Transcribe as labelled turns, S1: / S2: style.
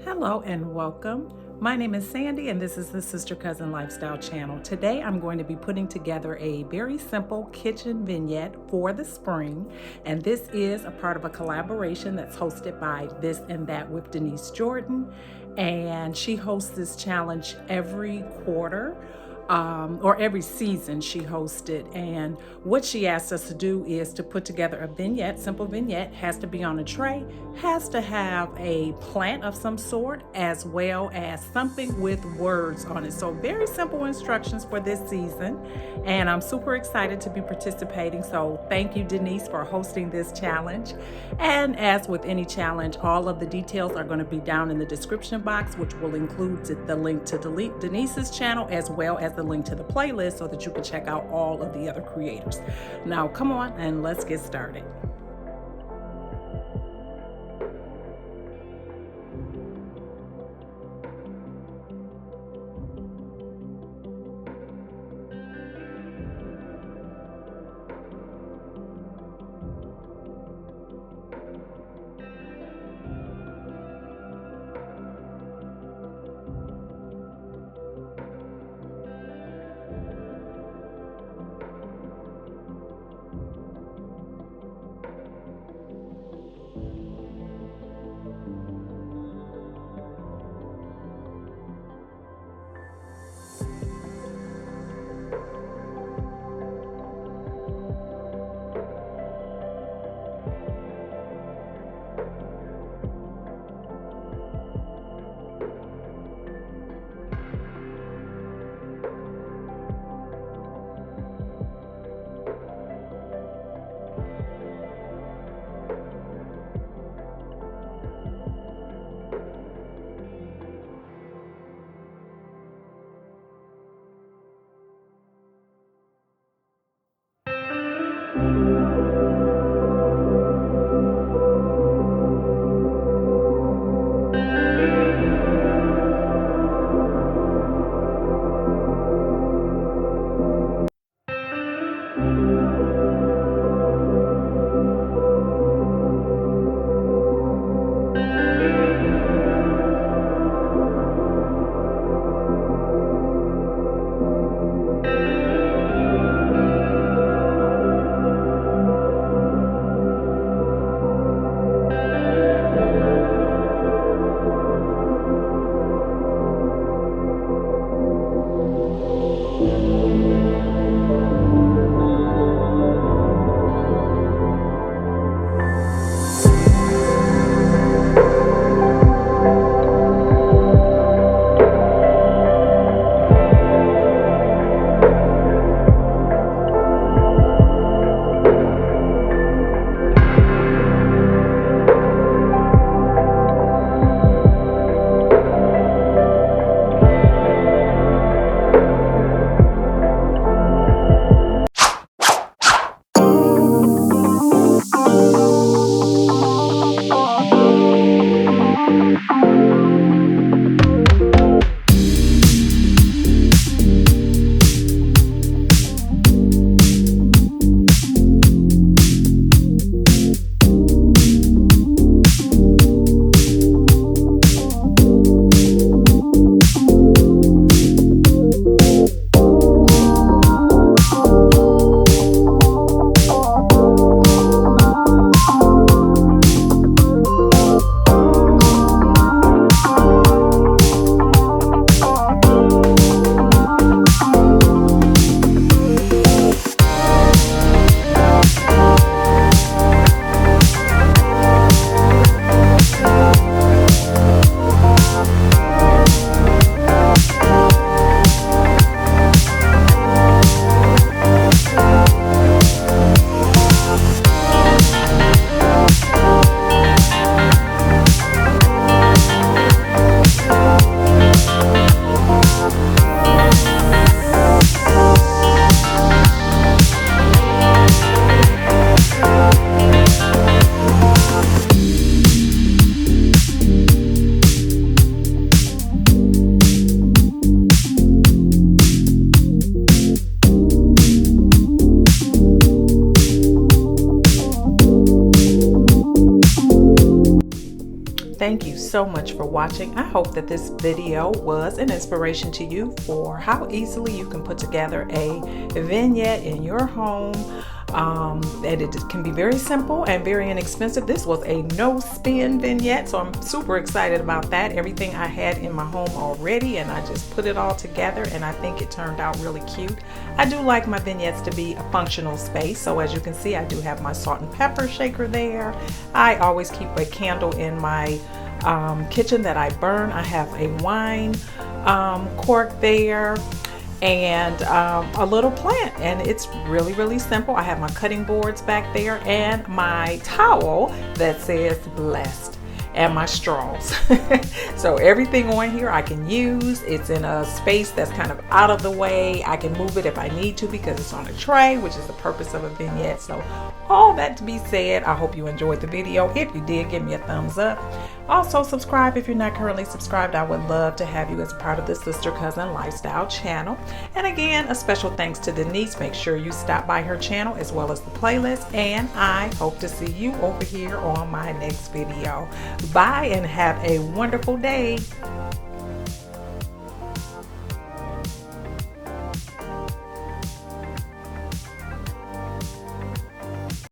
S1: Hello and welcome. My name is Sandy and this is the Sister Cousin Lifestyle channel. Today I'm going to be putting together a very simple kitchen vignette for the spring, and this is a part of a collaboration that's hosted by This and That with Denise Jordan, and she hosts this challenge every quarter. Or every season she hosted. And what she asked us to do is to put together a vignette, simple vignette, has to be on a tray, has to have a plant of some sort, as well as something with words on it. So very simple instructions for this season. And I'm super excited to be participating. So thank you, Denise, for hosting this challenge. And as with any challenge, all of the details are going to be down in the description box, which will include the link to Denise's channel as well as the link to the playlist so that you can check out all of the other creators. Now, come on and let's get started. thank you so much for watching. I hope that this video was an inspiration to you for how easily you can put together a vignette in your home. And it can be very simple and very inexpensive. This was a no spin vignette, so I'm super excited about that. Everything I had in my home already, and I just put it all together, and I think it turned out really cute. I do like my vignettes to be a functional space, so as you can see, I do have my salt and pepper shaker there. I always keep a candle in my kitchen that I burn. I have a wine cork there, and a little plant, and it's really simple. I have my cutting boards back there and my towel that says blessed, and my straws. So everything on here I can use. It's in a space that's kind of out of the way. I can move it if I need to because it's on a tray, which is the purpose of a vignette. So all that to be said, I hope you enjoyed the video. If you did, give me a thumbs up. Also subscribe if you're not currently subscribed. I would love to have you as a part of the Sister Cousin Lifestyle channel. And again, a special thanks to Denise. Make sure you stop by her channel as well as the playlist, and I hope to see you over here on my next video. Bye and have a wonderful day.